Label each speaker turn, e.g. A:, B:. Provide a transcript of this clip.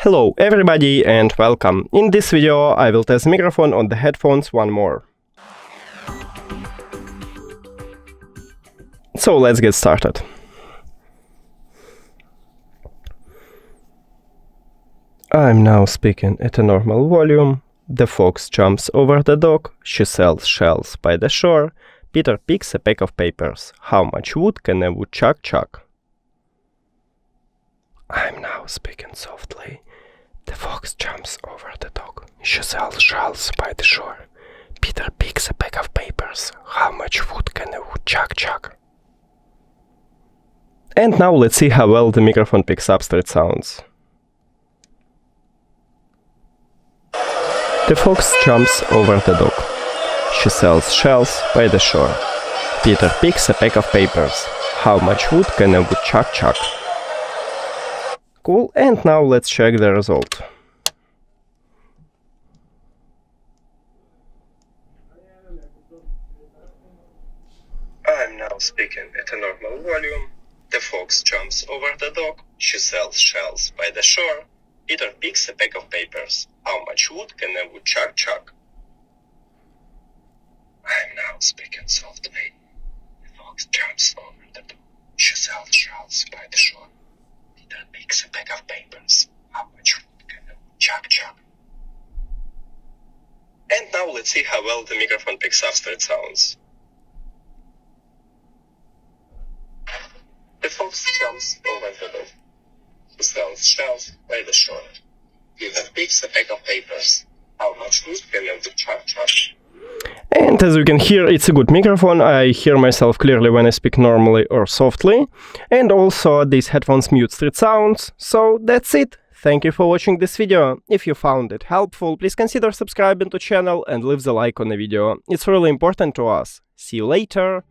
A: Hello everybody and welcome. In this video I will test the microphone on the headphones 1More. So let's get started. I'm now speaking at a normal volume. The fox jumps over the dog. She sells shells by the shore. Peter picks a pack of papers. How much wood can a woodchuck chuck? I'm now speaking softly. The fox jumps over the dog. She sells shells by the shore. Peter picks a pack of papers. How much wood can a woodchuck chuck? And now let's see how well the microphone picks up street sounds. The fox jumps over the dog. She sells shells by the shore. Peter picks a pack of papers. How much wood can a woodchuck chuck? Cool, and now let's check the result. I'm now speaking at a normal volume. The fox jumps over the dog. She sells shells by the shore. Peter picks a pack of papers. How much wood can a woodchuck chuck? I'm now speaking softly. The fox jumps over the dog. She sells shells by the shore. Peter picks a pack of papers. How much wood can a woodchuck chuck? And now let's see how well the microphone picks up street sounds. The fox jumps over the dog. She sells shells by the shore. Peter picks a pack of papers. How much wood can a woodchuck chuck? And as you can hear, it's a good microphone. I hear myself clearly when I speak normally or softly. And also these headphones mute street sounds. So that's it. Thank you for watching this video. If you found it helpful, please consider subscribing to the channel and leave the like on the video. It's really important to us. See you later.